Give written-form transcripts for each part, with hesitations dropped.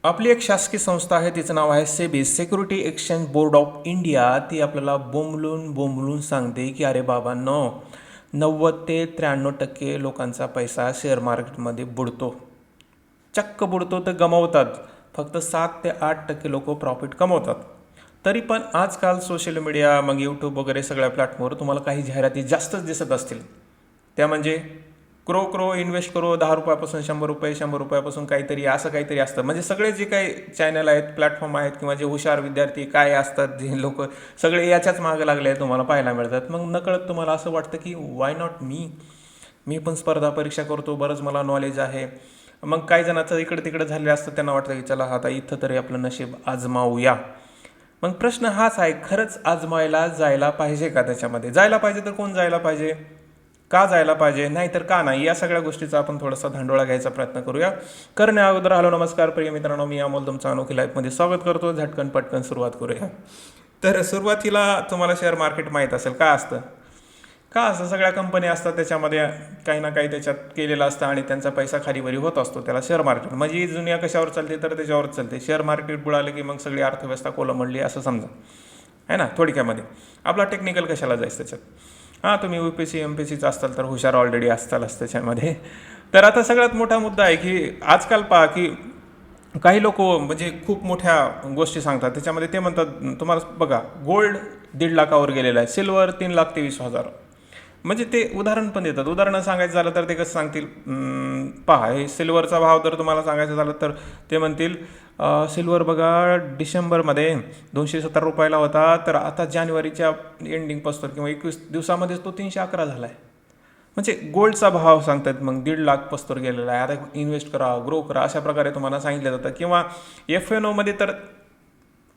आपली एक शासकीय संस्था आहे, तिचं नाव आहे SEBI, security exchange board of India. ती आपल्याला बोंबलून बोंबलून सांगते की अरे बाबांनो, 90 ते 93% लोकांचा पैसा शेअर मार्केटमध्ये बुडतो. चक्क बुडतो तर गमावतात. फक्त 7 ते 8% लोक प्रॉफिट कमवतात. तरी पण आजकाल सोशल मीडिया, मग यूट्यूब वगैरे सगळ्या प्लॅटफॉर्मवर तुम्हाला काही जाहिराती जास्तच दिसत असतील. त्या म्हणजे क्रो इन्व्हेस्ट करो, 10 रुपयापासून 100 रुपये, 100 रुपयापासून काहीतरी असं काहीतरी असतं. म्हणजे सगळे जे काही चॅनल आहेत, प्लॅटफॉर्म आहेत, किंवा जे हुशार विद्यार्थी काय असतात, जे लोक सगळे याच्याच मागे लागले तुम्हाला पाहायला मिळतात. मग नकळत तुम्हाला असं वाटतं की वाय नॉट मी मी पण स्पर्धा परीक्षा करतो, बरंच मला नॉलेज आहे. मग काही जणांचं इकडे तिकडे झालेलं असतं, त्यांना वाटतं की चला आता इथं तरी आपलं नशीब आजमावूया. मग प्रश्न हाच आहे, खरंच आजमायला जायला पाहिजे का? त्याच्यामध्ये जायला पाहिजे तर कोण जायला पाहिजे, का जायला पाहिजे, नाहीतर का नाही, या सगळ्या गोष्टीचा आपण थोडासा धांडोळा घ्यायचा प्रयत्न करूया. करण्या अगोदर हॅलो नमस्कार प्रिय मित्रांनो, मी अमोल तुमचं अनोखी लाईफमध्ये स्वागत करतो. झटकन पटकन सुरुवात करूया. तर सुरुवातीला तुम्हाला शेअर मार्केट माहीत असेल काय असतं. का असं सगळ्या कंपन्या असतात, त्याच्यामध्ये काही ना काही त्याच्यात केलेलं असतं आणि त्यांचा पैसा खालीवरी होत असतो. त्याला शेअर मार्केट म्हणजे दुनिया कशावर चालते तर त्याच्यावरच चालते. शेअर मार्केट बुडाले की मग सगळी अर्थव्यवस्था कोलमडली असं समजा, आहे ना थोडक्यामध्ये. आपला टेक्निकल कशाला जायचं त्याच्यात. हां, तुम्ही UPSC MPSCचं असताल तर हुशार ऑलरेडी असतालच त्याच्यामध्ये. तर आता सगळ्यात मोठा मुद्दा आहे की आजकाल पहा की काही लोक म्हणजे खूप मोठ्या गोष्टी सांगतात. त्याच्यामध्ये ते म्हणतात, तुम्हाला बघा, गोल्ड 1,50,000वर गेलेला आहे, सिल्वर 3,23,000. म्हणजे ते उदाहरण पण देतात. उदाहरणं सांगायचं झालं तर ते कसं सांगतील, पहा हे सिल्वरचा भाव जर तुम्हाला सांगायचं झालं तर ते म्हणतील सिल्वर बघा डिसेंबरमध्ये 270 रुपयाला होता, तर आता जानेवारीच्या एंडिंगपासून किंवा 21 दिवसामध्येच तो 311 झाला आहे. म्हणजे गोल्डचा भाव सांगतात. मग 1,50,000 पस्तोर गेलेला आहे. आता इन्व्हेस्ट करा, ग्रो करा, अशा प्रकारे तुम्हाला सांगितलं जातं. किंवा FNOमध्ये तर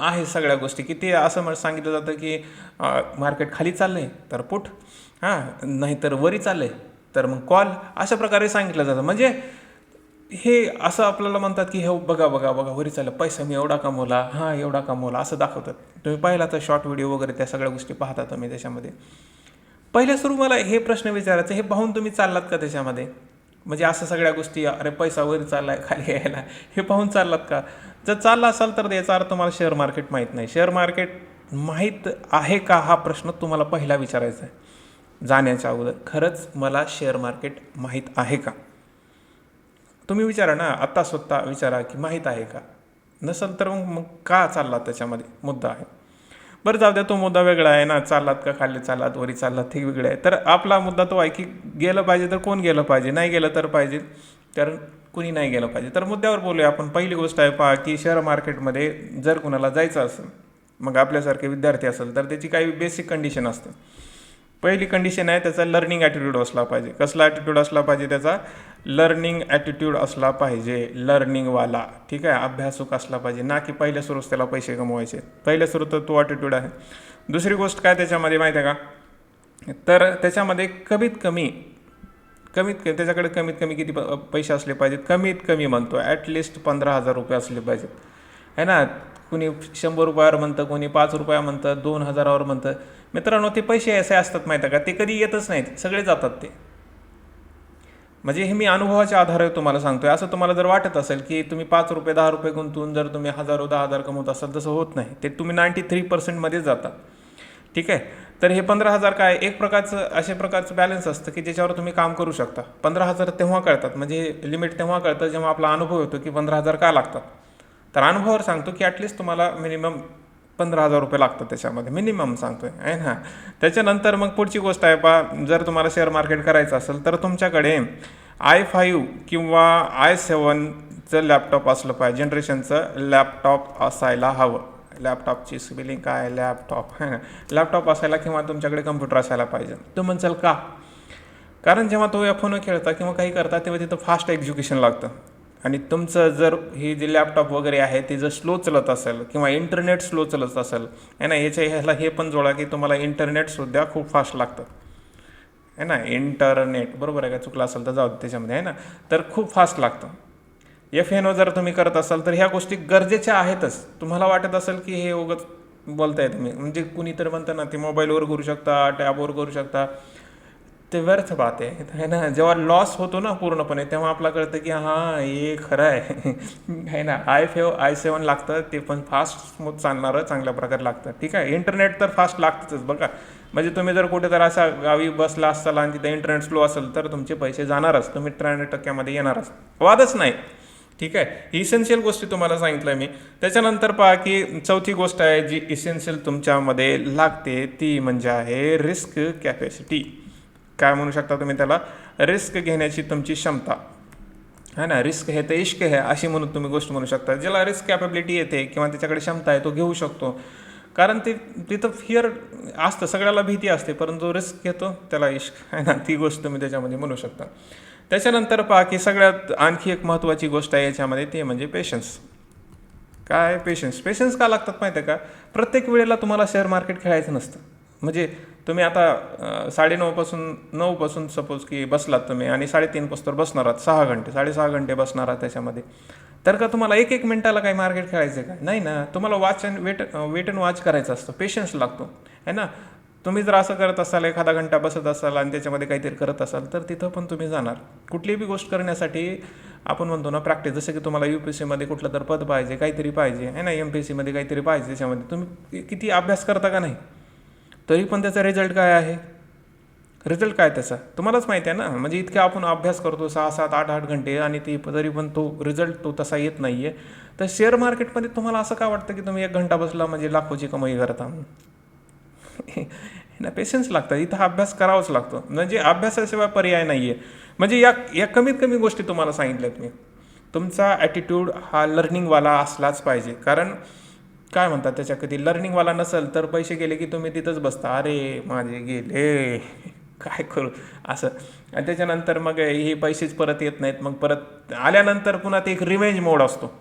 आहे सगळ्या गोष्टी की ते असं सांगितलं जातं की मार्केट खाली चाललं आहे तर पुट, नाहीतर वरी चाललं आहे तर मग कॉल, अशा प्रकारे सांगितलं जातं. म्हणजे हे असं आपल्याला म्हणतात की हे बघा बघा बघा वरी चाललं, पैसा मी एवढा कमवला, एवढा कमवला, असं दाखवतात. तुम्ही पाहिला तर शॉर्ट व्हिडिओ वगैरे त्या सगळ्या गोष्टी पाहता तुम्ही त्याच्यामध्ये. पहिल्या सुरू मला हे प्रश्न विचारायचं, हे पाहून तुम्ही चाललात का त्याच्यामध्ये? म्हणजे असं सगळ्या गोष्टी, अरे पैसा वरी चाललाय खाली यायला, हे पाहून चाललात का? जर चालला असाल तर याचा अर्थ तुम्हाला शेअर मार्केट माहीत नाही. शेअर मार्केट माहीत आहे का हा प्रश्न तुम्हाला पहिला विचारायचा आहे जाण्याच्या अगोदर. खरंच मला शेअर मार्केट माहीत आहे का? तुम्ही विचारा ना, आत्ता स्वतः विचारा की माहीत आहे का. नसेल तर मग का चाललात त्याच्यामध्ये, मुद्दा आहे. बरं जाऊ द्या, तो मुद्दा वेगळा आहे ना. चाललात का खाली चाललात, वरी चाललात, हे वेगळं आहे. तर आपला मुद्दा तो आहे की गेलं पाहिजे तर कोण गेलं पाहिजे, नाही गेलं तर पाहिजे, कारण कुणी नाही गेलं पाहिजे. तर मुद्द्यावर बोलूया आपण. पहिली गोष्ट आहे पहा की शेअर मार्केटमध्ये जर कुणाला जायचं असेल, मग आपल्यासारखे विद्यार्थी असेल तर त्याची काही बेसिक कंडिशन असते. पहिली कंडिशन आहे त्याचा लर्निंग ॲटिट्यूड असला पाहिजे. कसला ॲटिट्यूड असला पाहिजे त्याचा? लर्निंग ॲटिट्यूड असला पाहिजे, लर्निंगवाला. ठीक आहे, अभ्यासक असला पाहिजे, ना की पहिल्या सुरूच त्याला पैसे कमवायचे. पहिल्या सुरू तर तो ॲटिट्यूड आहे. दुसरी गोष्ट काय त्याच्यामध्ये माहीत आहे का? तर त्याच्यामध्ये त्याच्याकडे कमीत कमी किती पैसे असले पाहिजेत? कमीत कमी म्हणतो ॲटलिस्ट 15,000 रुपये असले पाहिजेत, आहे ना. कुणी 100 रुपयावर म्हणतं, कोणी 5 रुपया म्हणतं, 2,000वर म्हणतं. मित्रांनो, ते पैसे असे असतात माहीत आहे का, ते कधी येतच नाहीत, सगळे जातात ते. म्हणजे हे मी अनुभवाच्या आधारे तुम्हाला सांगतोय. असं तुम्हाला जर वाटत असेल की तुम्ही 5 रुपये 10 रुपये गुंतवून जर तुम्ही हजारो 10,000 कमवत असाल, तसं होत नाही. ते तुम्ही 93%मध्येच जाता. ठीक आहे. तर हे 15,000 काय एक प्रकारचं अशा प्रकारचं बॅलन्स असतं की ज्याच्यावर तुम्ही काम करू शकता. 15,000 तेव्हा कळतात, म्हणजे लिमिट तेव्हा कळतं जेव्हा आपला अनुभव होतो की 15,000 का लागतात. तर अनुभवावर सांगतो की ॲटलिस्ट तुम्हाला मिनिमम 15,000 रुपये लागतात त्याच्यामध्ये, मिनिमम सांगतोय, आहे ना. त्याच्यानंतर मग पुढची गोष्ट आहे पहा, जर तुम्हाला शेअर मार्केट करायचं असेल तर तुमच्याकडे i5 किंवा i7चं लॅपटॉप असलं पाहिजे, जनरेशनचं लॅपटॉप असायला हवं. लॅपटॉपची स्पेलिंग काय? लॅपटॉप, आहे ना. लॅपटॉप असायला किंवा तुमच्याकडे कम्प्युटर असायला पाहिजे. तो म्हणचाल का? कारण जेव्हा तो फोन खेळता किंवा काही करता तेव्हा तिथं फास्ट एक्झिक्युशन लागतं. आणि तुमचं जर हे जे लॅपटॉप वगैरे आहे ते जर स्लो चलत असेल किंवा इंटरनेट स्लो चलत असेल, आहे ना, ह्याला हे पण जोडा की तुम्हाला इंटरनेटसुद्धा खूप फास्ट लागतं, आहे ना. इंटरनेट बरोबर आहे का? चुकलं असेल तर जाऊ दे त्याच्यामध्ये, आहे ना. तर खूप फास्ट लागतं. FNO जर तुम्ही करत असाल तर ह्या गोष्टी गरजेच्या आहेतच. तुम्हाला वाटत असेल की हे उगाच बोलताय तुम्ही, म्हणजे कुणीतरी म्हणतं ना, ते मोबाईलवर करू शकता, टॅबवर करू शकता. ते व्यर्थ बात आहे ना. जेव्हा लॉस होतो ना पूर्णपणे, तेव्हा आपला कळतं की हां हे खरं आहे आहे ना. i7 लागतं, ते पण फास्ट स्मूथ चालणारं चांगल्या प्रकारे लागतं. ठीक आहे, इंटरनेट तर फास्ट लागतंच बघा. म्हणजे तुम्ही जर कुठे तर असा गावी बसला असाल आणि तिथे इंटरनेट स्लो असेल तर तुमचे पैसे जाणारच, तुम्ही 93% येणारच, वादच नाही. ठीक आहे, इसेन्शियल गोष्टी तुम्हाला सांगितलं मी. त्याच्यानंतर पहा की चौथी गोष्ट आहे जी इसेन्शियल तुमच्यामध्ये लागते, ती म्हणजे आहे रिस्क कॅपॅसिटी. काय म्हणू शकता तुम्ही त्याला, रिस्क घेण्याची तुमची क्षमता है ना. रिस्क हे तर इश्क आहे अशी म्हणून तुम्ही गोष्ट म्हणू शकता. ज्याला रिस्क कॅपेबिलिटी येते किंवा त्याच्याकडे क्षमता आहे तो घेऊ शकतो, कारण ते तिथं फिअर असतं, सगळ्याला भीती असते, परंतु जो रिस्क घेतो त्याला इश्क आहे ना. ती गोष्ट तुम्ही त्याच्यामध्ये म्हणू शकता. त्याच्यानंतर पहा की सगळ्यात आणखी एक महत्त्वाची गोष्ट आहे याच्यामध्ये, ते म्हणजे पेशन्स. काय पेशन्स का लागतात माहिती आहे का. प्रत्येक वेळेला तुम्हाला शेअर मार्केट खेळायचं नसतं. म्हणजे तुम्ही आता 9:30 सपोज की बसलात तुम्ही आणि 3:30 पासून बसणार आहात, 6 घंटे 6.5 घंटे बसणार आहात त्याच्यामध्ये, तर का तुम्हाला एक एक मिनिटाला काही मार्केट खेळायचं आहे का, नाही ना. तुम्हाला वेट अँड वॉच करायचं असतं, पेशन्स लागतो है ना. तुम्ही जर असं करत असाल, एखादा घंटा बसत असाल आणि त्याच्यामध्ये काहीतरी करत असाल, तर तिथं पण तुम्ही जाणार. कुठलीही बी गोष्ट करण्यासाठी आपण म्हणतो ना प्रॅक्टिस. जसं की तुम्हाला UPSCमध्ये कुठलं तर पद पाहिजे, काहीतरी पाहिजे आहे ना, MPSCमध्ये काहीतरी पाहिजे, त्याच्यामध्ये तुम्ही किती अभ्यास करता का नाही, तरी पण त्याचा रिझल्ट काय आहे, रिझल्ट काय त्याचा तुम्हालाच माहिती आहे ना. म्हणजे इतके आपण अभ्यास करतो 6, 7, 8 घंटे आणि तरी पण तो रिझल्ट तसा येत नाही आहे. तर शेअर मार्केटमध्ये तुम्हाला असं का वाटतं की तुम्ही 1 घंटा बसला म्हणजे लाखोची कमाई करता ना. पेशन्स लागतात, इथं अभ्यास करावाच लागतो, म्हणजे अभ्यासाशिवाय पर्याय नाही आहे. म्हणजे या कमीत कमी गोष्टी तुम्हाला सांगितल्यात मी. तुमचा ॲटिट्यूड हा लर्निंगवाला असलाच पाहिजे, कारण काय म्हणतात त्याच्या, कधी लर्निंगवाला नसेल तर पैसे गेले की तुम्ही तिथंच बसता, अरे माझे गेले काय करू असं. आणि त्याच्यानंतर मग हे पैसेच परत येत नाहीत, मग परत आल्यानंतर पुन्हा ते एक रिवेंज मोड असतो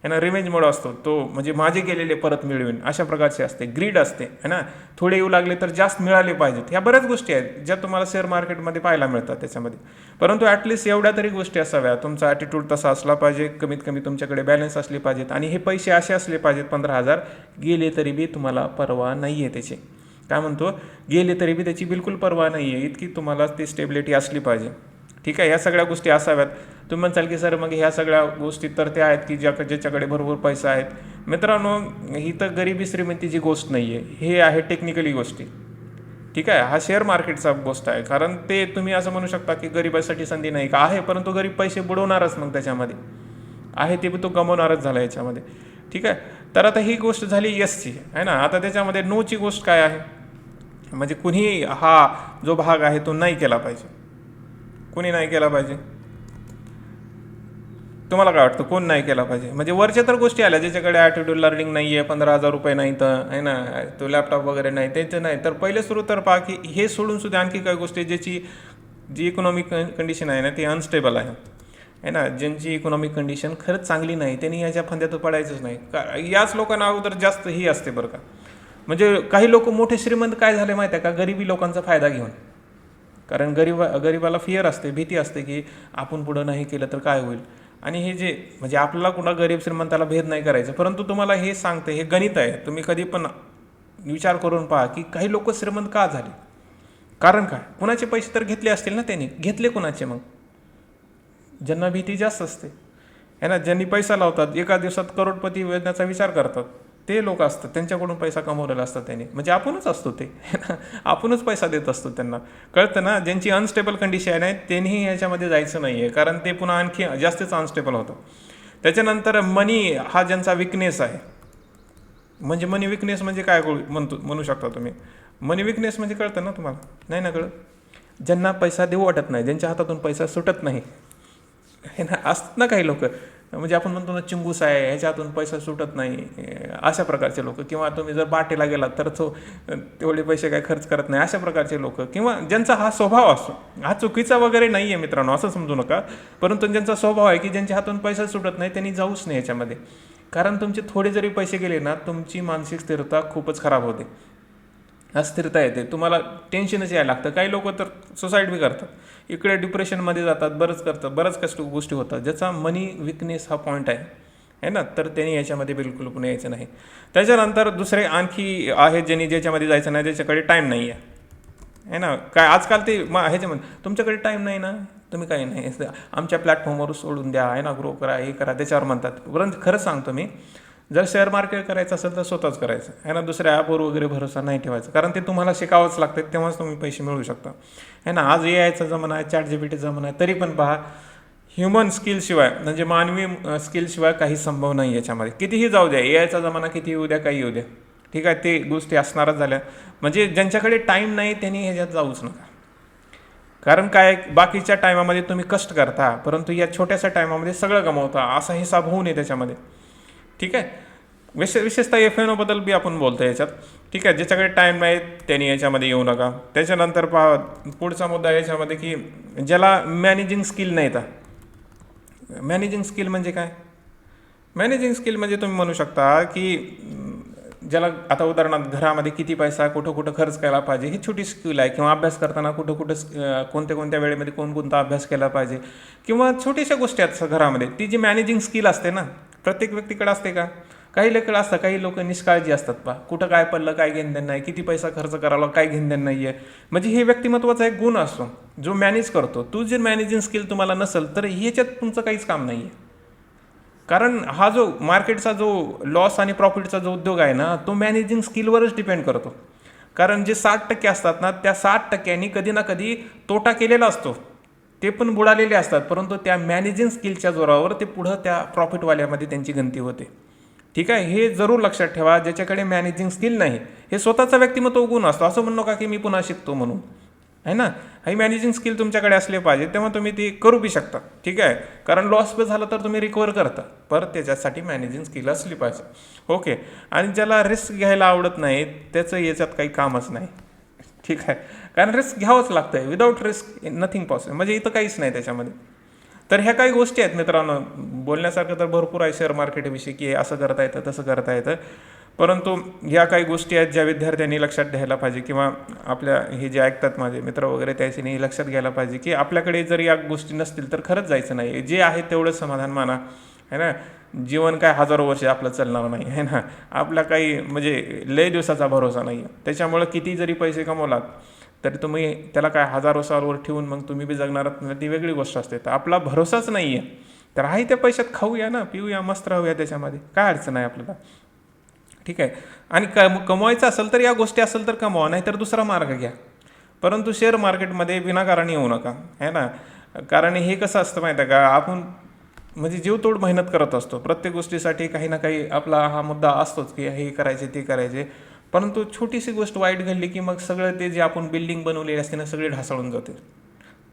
है ना. रिवेंज मोड असतो तो, म्हणजे माझे गेलेले परत मिळवीन अशा प्रकारचे असते, ग्रीड असते है ना. थोडे येऊ लागले तर जास्त मिळाले पाहिजेत. ह्या बऱ्याच गोष्टी आहेत ज्या तुम्हाला शेअर मार्केटमध्ये पाहायला मिळतात त्याच्यामध्ये. परंतु ॲटलिस्ट एवढ्या तरी गोष्टी असाव्या, तुमचा ॲटिट्यूड तसा असला पाहिजे, कमीत कमी तुमच्याकडे बॅलन्स असले पाहिजेत, आणि हे पैसे असे असले पाहिजेत 15,000 गेले तरी बी तुम्हाला पर्वा नाही आहे त्याची. काय म्हणतो, गेले तरी बी त्याची बिलकुल पर्वा नाही आहे, इतकी तुम्हाला ती स्टेबिलिटी असली पाहिजे. ठीक आहे, ह्या सगळ्या गोष्टी असाव्यात. तुम्ही म्हणसाल की सर मग ह्या सगळ्या गोष्टी तर त्या आहेत की ज्याच्याकडे भरपूर पैसा आहेत. मित्रांनो, ही तर गरिबी श्रीमंतीची गोष्ट नाही आहे, हे आहे टेक्निकली गोष्टी. ठीक आहे, हा शेअर मार्केटचा गोष्ट आहे. कारण ते तुम्ही असं म्हणू शकता की गरिबासाठी संधी नाही का, आहे, परंतु गरीब पैसे बुडवणारच मग त्याच्यामध्ये आहे, ते तो गमवणारच झाला याच्यामध्ये. ठीक आहे, तर आता ही गोष्ट झाली यसची आहे ना. आता त्याच्यामध्ये नोची गोष्ट काय आहे, म्हणजे कुणी हा जो भाग आहे तो नाही केला पाहिजे. कोणी नाही केला पाहिजे, तुम्हाला काय वाटतं कोण नाही केला पाहिजे. म्हणजे वरच्या तर गोष्टी आल्या, ज्याच्याकडे ॲटिट्यूड लर्निंग नाही आहे, 15,000 रुपये नाही तर आहे ना, तो लॅपटॉप वगैरे नाही, त्याचं नाही, तर पहिले सुरू तर पहा की हे सोडून सुद्धा आणखी काही गोष्टी ज्याची जी इकॉनॉमिक कंडिशन आहे ना ती अनस्टेबल आहे ना. ज्यांची इकॉनॉमिक कंडिशन खरंच चांगली नाही त्यांनी याच्या फंद्यात पडायचंच नाही. याच लोकांना अगोदर जास्त ही असते बरं का. म्हणजे काही लोक मोठे श्रीमंत काय झाले माहिती आहे का, गरिबी लोकांचा फायदा घेऊन. कारण गरिबाला फिअर असते, भीती असते की आपण पुढं नाही केलं तर काय होईल. आणि हे जे म्हणजे आपल्याला कुणा गरीब श्रीमंताला भेद नाही करायचं, परंतु तुम्हाला हे सांगते, हे गणित आहे. तुम्ही कधी पण विचार करून पहा की काही लोक श्रीमंत का झाले, कारण काय, कुणाचे पैसे तर घेतले असतील ना त्यांनी, घेतले कुणाचे मग, ज्यांना भीती जास्त असते है ना, ज्यांनी पैसा लावतात, एका दिवसात करोडपती बनण्याचा विचार करतात, ते लोक असतात, त्यांच्याकडून पैसा कमवलेला असतात त्यांनी. म्हणजे आपणच असतो ते आपणच पैसा देत असतो त्यांना, कळतं ना. ज्यांची अनस्टेबल कंडिशन आहे त्यांनी याच्यामध्ये जायचं नाही आहे, कारण ते पुन्हा आणखी जास्तच अनस्टेबल होतं. त्याच्यानंतर मनी हा ज्यांचा विकनेस आहे, म्हणजे मनी विकनेस म्हणजे काय म्हणू शकता तुम्ही. मनी विकनेस म्हणजे कळतं ना तुम्हाला, नाही ना कळत. ज्यांना पैसा देऊ वाटत नाही, ज्यांच्या हातातून पैसा सुटत नाही हे ना, असतात ना काही लोक, म्हणजे आपण म्हणतो ना चिंगूस आहे, ह्याच्यातून पैसा सुटत नाही, अशा प्रकारचे लोक. किंवा तुम्ही जर बाटेला गेलात तर तो तेवढे पैसे काय खर्च करत नाही, अशा प्रकारचे लोक. किंवा ज्यांचा हा स्वभाव असतो, हा चुकीचा वगैरे नाही आहे मित्रांनो, असं समजू नका, परंतु ज्यांचा स्वभाव आहे की ज्यांच्या हातून पैसा सुटत नाही त्यांनी जाऊच नाही याच्यामध्ये. कारण तुमचे थोडे जरी पैसे गेले ना, तुमची मानसिक स्थिरता खूपच खराब होते, अस्थिरता येते, तुम्हाला टेन्शनच यायला लागतं. काही लोक तर सुसाईड बी करतात, इकडे डिप्रेशनमध्ये जातात, बरंच गोष्टी होतात. ज्याचा मनी विकनेस हा पॉईंट आहे ना, तर त्यांनी याच्यामध्ये बिलकुल पण यायचं नाही. त्याच्यानंतर दुसरे आणखी आहेत ज्यांनी ज्याच्यामध्ये जायचं नाही, ज्याच्याकडे टाईम नाही आहे. आहे ना. काय आजकाल ते ह्याच्यामध्ये तुमच्याकडे टाईम नाही ना, तुम्ही काही नाही आमच्या प्लॅटफॉर्मवर सोडून द्या, आहे ना, ग्रो करा, हे करा, त्याच्यावर म्हणतात. परंतु खरंच सांगतो मी, जर शेअर मार्केट करायचं असेल तर स्वतःच करायचं आहे ना, दुसऱ्या ॲपवर वगैरे भरोसा नाही ठेवायचा, कारण ते तुम्हाला शिकावंच लागतं, तेव्हाच तुम्ही पैसे मिळवू शकता. आहे ना, आज AI चा जमाना आहे, ChatGPT जमाना आहे, तरी पण पहा ह्युमन स्किलशिवाय म्हणजे मानवी स्किलशिवाय काही संभव नाही याच्यामध्ये. कितीही जाऊ द्या, AI चा जमाना किती येऊ द्या, काही येऊ द्या, ठीक आहे, ते गोष्टी असणारच झाल्या. म्हणजे ज्यांच्याकडे टाईम नाही त्यांनी ह्याच्यात जाऊच नका. कारण काय, बाकीच्या टायमामध्ये तुम्ही कष्ट करता, परंतु या छोट्याशा टायमामध्ये सगळं गमावता, असा हिसाब होऊ नये त्याच्यामध्ये. ठीक आहे. विशेषतः FNO बद्दल बी आपण बोलतो याच्यात. ठीक आहे, ज्याच्याकडे टाईम नाही त्यांनी याच्यामध्ये येऊ नका. त्याच्यानंतर पहा पुढचा मुद्दा याच्यामध्ये की ज्याला मॅनेजिंग स्किल नाही. तर मॅनेजिंग स्किल म्हणजे काय? मॅनेजिंग स्किल म्हणजे तुम्ही म्हणू शकता की ज्याला आता उदाहरणार्थ घरामध्ये किती पैसा कुठं कुठं खर्च केला पाहिजे ही छोटी स्किल आहे, किंवा अभ्यास करताना कुठं कुठं कोणत्या कोणत्या वेळेमध्ये कोणकोणता अभ्यास केला पाहिजे, किंवा छोट्याशा गोष्टी आहेत घरामध्ये, ती जी मॅनेजिंग स्किल असते ना, प्रत्येक व्यक्तीकडे असते का? काही लोक असतात, काही लोक निष्काळजी असतात. पा कुठं काय पडलं काय घेणदेण नाही, किती पैसा खर्च करावा काय घेणदेण नाही आहे. म्हणजे हे व्यक्तिमत्वाचा एक गुण असतो जो मॅनेज करतो. तू जर मॅनेजिंग स्किल तुम्हाला नसेल तर ह्याच्यात तुमचं काहीच काम नाही आहे. कारण हा जो मार्केटचा जो लॉस आणि प्रॉफिटचा जो उद्योग आहे ना, तो मॅनेजिंग स्किलवरच डिपेंड करतो. कारण जे 60% असतात ना, त्या 60%नी कधी ना कधी तोटा केलेला असतो, ते पण बुडालेले असतात, परंतु त्या मॅनेजिंग स्किलच्या जोरावर ते पुढं त्या प्रॉफिटवाल्यामध्ये त्यांची गणती होते. ठीक आहे, हे जरूर लक्षात ठेवा. ज्याच्याकडे मॅनेजिंग स्किल नाही, हे स्वतःचा व्यक्तिमत्व गुण असतो. असं म्हणू नका की मी पुन्हा शिकतो म्हणून, आहे ना. ही मॅनेजिंग स्किल तुमच्याकडे असले पाहिजे, तेव्हा तुम्ही ती करू बी शकता. ठीक आहे, कारण लॉस बी झालं तर तुम्ही रिकवर करता, परत त्याच्यासाठी मॅनेजिंग स्किल असली पाहिजे. ओके. आणि ज्याला रिस्क घ्यायला आवडत नाही त्याचं याच्यात काही कामच नाही. ठीक आहे, कारण रिस्क घ्यावंच लागतं आहे. विदाऊट रिस्क नथिंग पॉसिबल, म्हणजे इथं काहीच नाही त्याच्यामध्ये. तर ह्या काही गोष्टी आहेत मित्रांनो, बोलण्यासारखं तर भरपूर आहे शेअर मार्केटविषयी की असं करता येतं तसं करता येतं, परंतु ह्या काही गोष्टी आहेत ज्या विद्यार्थ्यांनी लक्षात घ्यायला पाहिजे, किंवा आपल्या हे जे ऐकतात माझे मित्र वगैरे त्याच्यानी लक्षात घ्यायला पाहिजे की आपल्याकडे जर या गोष्टी नसतील तर खरंच जायचं नाही. जे आहे तेवढंच समाधान माना, आहे ना. जीवन काय हजारो वर्ष आपलं चालणार नाही, आहे ना. आपला काही म्हणजे लय दिवसाचा भरोसा नाही आहे. त्याच्यामुळं किती जरी पैसे कमवलात तरी तुम्ही त्याला काय हजारो सालवर ठेवून मग तुम्ही बी जगणार, ती वेगळी गोष्ट असते. तर आपला भरोसाच नाही आहे तर आहे त्या पैशात खाऊया ना, पिऊया, मस्त राहूया, त्याच्यामध्ये काय अडचण आहे आपल्याला. ठीक आहे. आणि कमवायचं असेल तर या गोष्टी असेल तर कमवा, नाही तर दुसरा मार्ग घ्या. परंतु शेअर मार्केटमध्ये विनाकारण येऊ नका, आहे ना. कारण हे कसं असतं माहिती आहे का, आपण म्हणजे जीवतोड मेहनत करत असतो प्रत्येक गोष्टीसाठी, काही ना काही आपला हा मुद्दा असतोच की हे करायचे ते करायचे, परंतु छोटीशी गोष्ट वाईट घडली की मग सगळं ते जे आपण बिल्डिंग बनवलेली असते ना सगळे ढासळून जाते.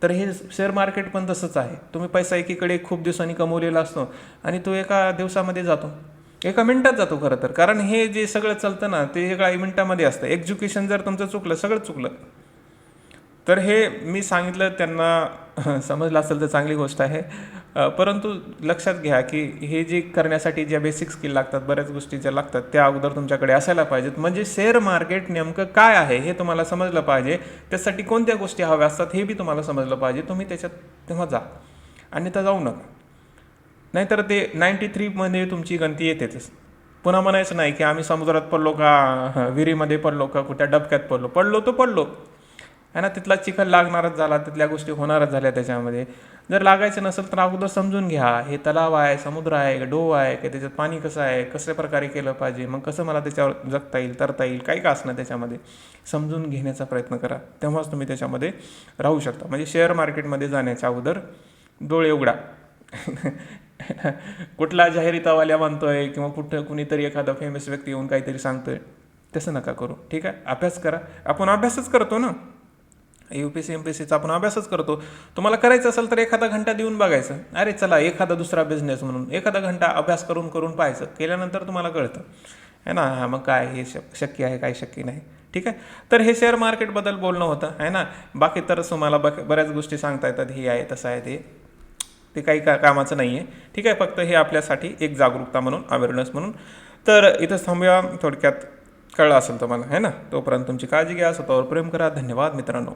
तर हे शेअर मार्केट पण तसंच आहे. तुम्ही पैसा एकीकडे खूप दिवसांनी कमवलेला असतो आणि तो एका दिवसामध्ये जातो, एका मिनिटात जातो खरं तर. कारण हे जे सगळं चालतं ना ते एका मिनिटामध्ये असतं. एक्झिक्युशन जर तुमचं चुकलं, सगळं चुकलं. तर हे मी सांगितलं त्यांना समजलं असेल तर चांगली गोष्ट आहे. परंतु लक्षात घ्या की हे जे करण्यासाठी ज्या बेसिक स्किल लागतात, बऱ्याच गोष्टी ज्या लागतात त्या अगोदर तुमच्याकडे असायला पाहिजेत. म्हणजे शेअर मार्केट नेमकं काय आहे हे तुम्हाला समजलं पाहिजे. त्यासाठी कोणत्या गोष्टी हव्या असतात हे बी तुम्हाला समजलं पाहिजे. तुम्ही त्याच्यात तेव्हा जा, आणि तर जाऊ नका. नाहीतर ते 93मध्ये तुमची गणती येतेच. पुन्हा म्हणायचं नाही की आम्ही समुद्रात पडलो का, विहिरीमध्ये पडलो का, कुठ्या डबक्यात पडलो. पडलो तो पडलो, आहे ना. तिथला चिखल लागणारच झाला, तिथल्या गोष्टी होणारच झाल्या त्याच्यामध्ये. जर लागायचं नसेल तर अगोदर समजून घ्या, हे तलाव आहे, समुद्र आहे, डोह आहे की त्याच्यात पाणी कसं आहे, कशा प्रकारे केलं पाहिजे, मग कसं मला त्याच्यावर जगता येईल, तरता येईल, काही का असणं त्याच्यामध्ये समजून घेण्याचा प्रयत्न करा. तेव्हाच तुम्ही त्याच्यामध्ये राहू शकता. म्हणजे शेअर मार्केटमध्ये जाण्याच्या अगोदर डोळे उघडा. कुठला जाहिरातवाल्या मानतोय किंवा कुठं कुणीतरी एखादा फेमस व्यक्ती येऊन काहीतरी सांगतोय तसं नका करू. ठीक आहे, अभ्यास करा. आपण अभ्यासच करतो ना, UPSC MPSCचा आपण अभ्यासच करतो. तुम्हाला करायचं असेल तर एखादा घंटा देऊन बघायचं. अरे चला एखादा दुसरा बिझनेस म्हणून एखादा घंटा अभ्यास करून पाहायचं. केल्यानंतर तुम्हाला कळतं, आहे ना. हां, मग काय हे शक्य आहे, काय शक्य नाही. ठीक आहे. तर हे शेअर मार्केटबद्दल बोलणं होतं, आहे ना. बाकी तर तुम्हाला बऱ्याच गोष्टी सांगता येतात, हे आहे तसं आहे, ते काही कामाचं नाही आहे. ठीक आहे, फक्त हे आपल्यासाठी एक जागरूकता म्हणून, अवेअरनेस म्हणून. तर इथंच थांबूया. थोडक्यात कळलं असेल तुम्हाला, आहे ना. तोपर्यंत तुमची काळजी घ्या, स्वतःवर प्रेम करा. धन्यवाद मित्रांनो.